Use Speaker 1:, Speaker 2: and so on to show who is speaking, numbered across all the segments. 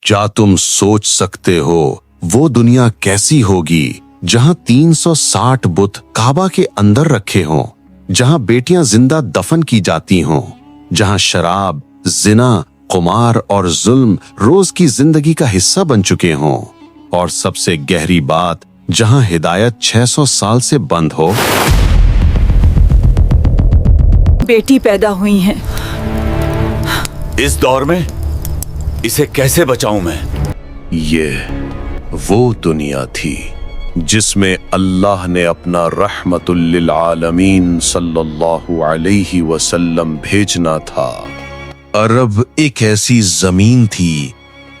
Speaker 1: क्या तुम सोच सकते हो वो दुनिया कैसी होगी जहां 360 बुत काबा के अंदर रखे हों, जहां बेटियां जिंदा दफन की जाती हों, जहां शराब, जिना, कुमार और जुल्म रोज की जिंदगी का हिस्सा बन चुके हों, और सबसे गहरी बात, जहां हिदायत 600 साल से बंद हो।
Speaker 2: बेटी पैदा हुई हैं।
Speaker 3: इस दौर में इसे कैसे बचाऊं मैं?
Speaker 1: ये वो दुनिया थी जिसमें अल्लाह ने अपना रहमतुल लिल आलमीन सल्लल्लाहु अलैहि वसल्लम भेजना था। अरब एक ऐसी जमीन थी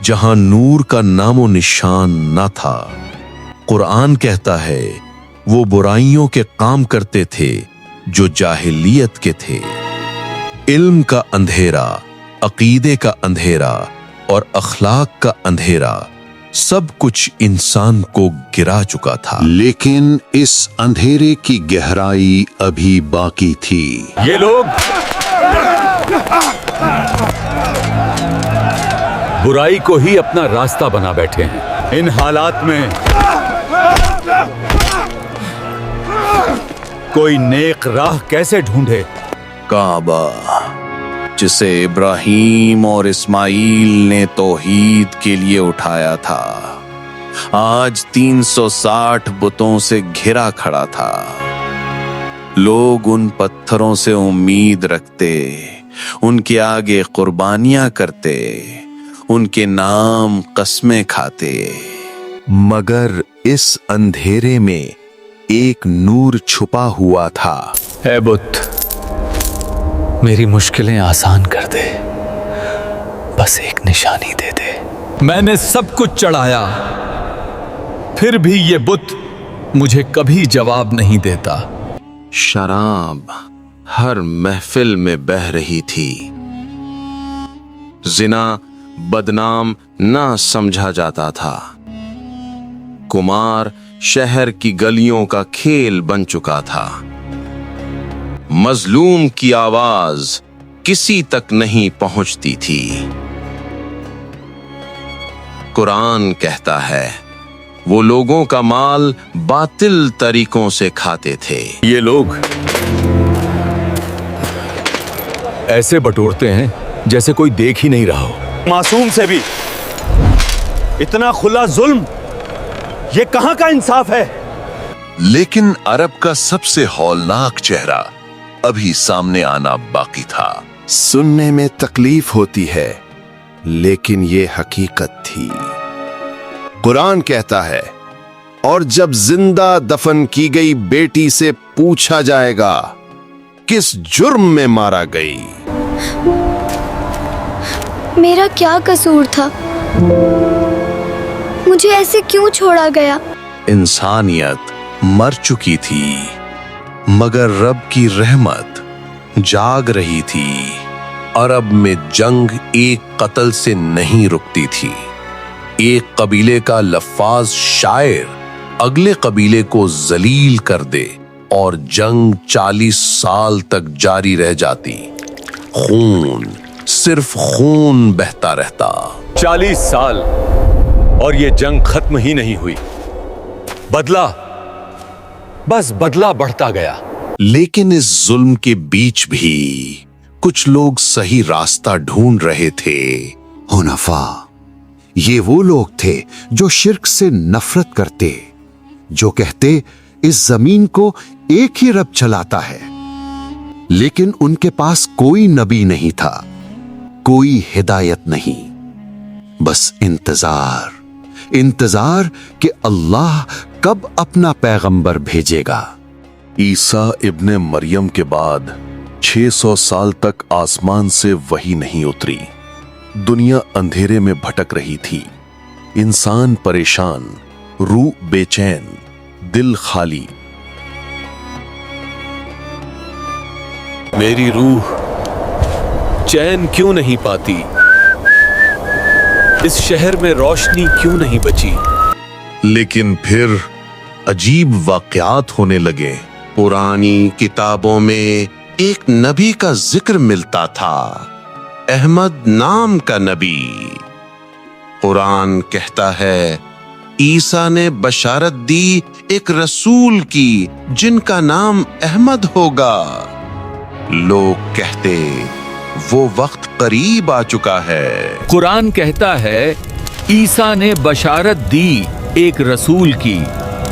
Speaker 1: जहां नूर का नामो निशान न था। कुरान कहता है वो बुराइयों के काम करते थे जो जाहिलियत के थे। इल्म का अंधेरा, अकीदे का अंधेरा और अखलाक का अंधेरा सब कुछ इंसान को गिरा चुका था।
Speaker 4: लेकिन इस अंधेरे की गहराई अभी बाकी थी।
Speaker 3: ये लोग बुराई को ही अपना रास्ता बना बैठे हैं। इन हालात में कोई नेक राह कैसे ढूंढे?
Speaker 1: काबा, जिसे इब्राहीम और इस्माइल ने तौहीद के लिए उठाया था, आज 360 बुतों से घिरा खड़ा था। लोग उन पत्थरों से उम्मीद रखते, उनके आगे कुर्बानियां करते, उनके नाम कस्में खाते। मगर इस अंधेरे में एक नूर छुपा हुआ था।
Speaker 3: ऐ बुत, मेरी मुश्किलें आसान कर दे, बस एक निशानी दे दे। मैंने सब कुछ चढ़ाया, फिर भी ये बुत मुझे कभी जवाब नहीं देता।
Speaker 1: शराब हर महफिल में बह रही थी। जिना बदनाम ना समझा जाता था। कुमार शहर की गलियों का खेल बन चुका था। मजलूम की आवाज किसी तक नहीं पहुंचती थी। कुरान कहता है वो लोगों का माल बातिल तरीकों से खाते थे।
Speaker 3: ये लोग ऐसे बटोरते हैं जैसे कोई देख ही नहीं रहा हो। मासूम से भी इतना खुला जुल्म, ये कहां का इंसाफ है?
Speaker 4: लेकिन अरब का सबसे हौलनाक चेहरा अभी सामने आना बाकी था।
Speaker 1: सुनने में तकलीफ होती है, लेकिन ये हकीकत थी।
Speaker 4: कुरान कहता है, और जब जिंदा दफन की गई बेटी से पूछा जाएगा किस जुर्म में मारा गई।
Speaker 5: मेरा क्या कसूर था? मुझे ऐसे क्यों छोड़ा गया?
Speaker 1: इंसानियत मर चुकी थी, मगर रब की रहमत जाग रही थी। अरब में जंग एक कत्ल से नहीं रुकती थी। एक कबीले का लफ्फाज शायर अगले कबीले को जलील कर दे और जंग 40 साल तक जारी रह जाती। खून, सिर्फ खून बहता रहता।
Speaker 3: 40 साल और ये जंग खत्म ही नहीं हुई। बदला, बस बदला बढ़ता गया।
Speaker 1: लेकिन इस जुल्म के बीच भी कुछ लोग सही रास्ता ढूंढ रहे थे।
Speaker 4: हुनफा, ये वो लोग थे जो शिर्क से नफरत करते, जो कहते इस जमीन को एक ही रब चलाता है। लेकिन उनके पास कोई नबी नहीं था, कोई हिदायत नहीं, बस इंतजार, इंतजार कि अल्लाह कब अपना पैगंबर भेजेगा।
Speaker 1: ईसा इब्ने मरियम के बाद 600 साल तक आसमान से वही नहीं उतरी। दुनिया अंधेरे में भटक रही थी। इंसान परेशान, रूह बेचैन, दिल खाली।
Speaker 3: मेरी रूह चैन क्यों नहीं पाती? इस शहर में रोशनी क्यों नहीं बची?
Speaker 1: लेकिन फिर अजीब वाकयात होने लगे। पुरानी किताबों में एक नबी का जिक्र मिलता था, अहमद नाम का नबी।
Speaker 6: قرآن کہتا ہے عیسیٰ نے بشارت دی ایک رسول کی جن کا نام احمد ہوگا۔ لوگ کہتے وہ وقت قریب آ چکا ہے۔
Speaker 3: قرآن کہتا ہے عیسیٰ نے بشارت دی ایک رسول کی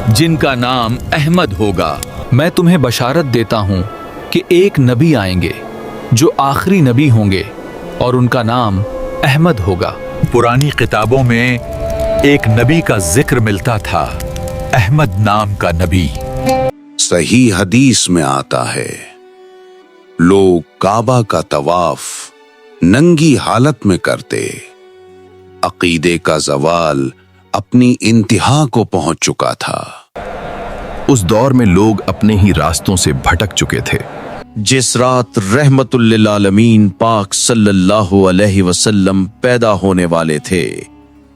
Speaker 3: جن کا نام احمد ہوگا۔ میں تمہیں بشارت دیتا ہوں کہ ایک نبی آئیں گے جو آخری نبی ہوں گے اور ان کا نام احمد ہوگا۔
Speaker 7: پرانی کتابوں میں ایک نبی کا ذکر ملتا تھا، احمد نام کا نبی۔
Speaker 1: صحیح حدیث میں آتا ہے لوگ کعبہ کا طواف ننگی حالت میں کرتے۔ عقیدے کا زوال اپنی انتہا کو پہنچ چکا تھا۔
Speaker 8: اس دور میں لوگ اپنے ہی راستوں سے بھٹک چکے تھے۔
Speaker 1: جس رات رحمت للعالمین پاک صلی اللہ علیہ وسلم پیدا ہونے والے تھے،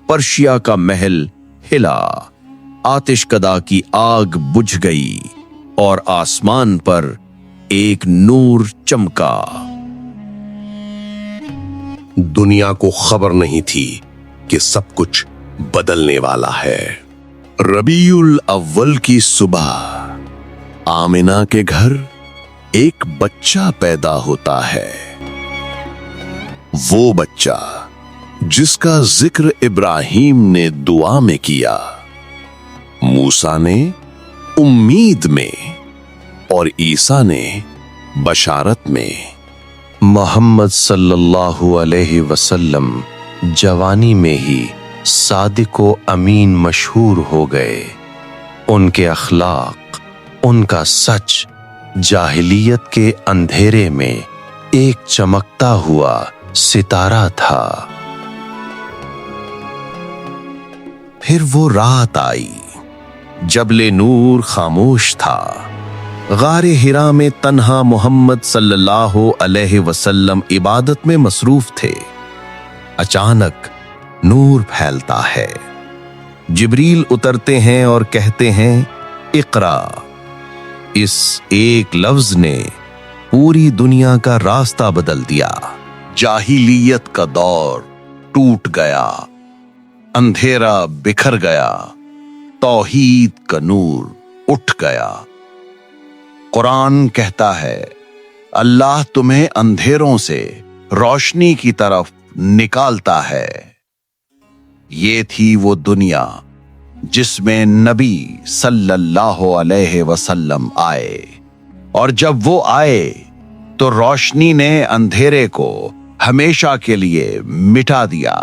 Speaker 1: پرشیا کا محل ہلا، آتش کدا کی آگ بجھ گئی اور آسمان پر ایک نور چمکا۔ دنیا کو خبر نہیں تھی کہ سب کچھ بدلنے والا ہے۔ ربیع الاول کی صبح آمنہ کے گھر ایک بچہ پیدا ہوتا ہے۔ وہ بچہ جس کا ذکر ابراہیم نے دعا میں کیا، موسیٰ نے امید میں اور عیسیٰ نے بشارت میں۔ محمد صلی اللہ علیہ وسلم جوانی میں ہی صادق و امین مشہور ہو گئے۔ ان کے اخلاق، ان کا سچ جاہلیت کے اندھیرے میں ایک چمکتا ہوا ستارہ تھا۔ پھر وہ رات آئی، جبل نور خاموش تھا۔ غار حرا میں تنہا محمد صلی اللہ علیہ وسلم عبادت میں مصروف تھے۔ اچانک نور پھیلتا ہے، جبریل اترتے ہیں اور کہتے ہیں اقرا۔ اس ایک لفظ نے پوری دنیا کا راستہ بدل دیا۔ جاہلیت کا دور ٹوٹ گیا، اندھیرا بکھر گیا، توحید کا نور اٹھ گیا۔ قرآن کہتا ہے اللہ تمہیں اندھیروں سے روشنی کی طرف نکالتا ہے۔ یہ تھی وہ دنیا جس میں نبی صلی اللہ علیہ وسلم آئے، اور جب وہ آئے تو روشنی نے اندھیرے کو ہمیشہ کے لیے مٹا دیا۔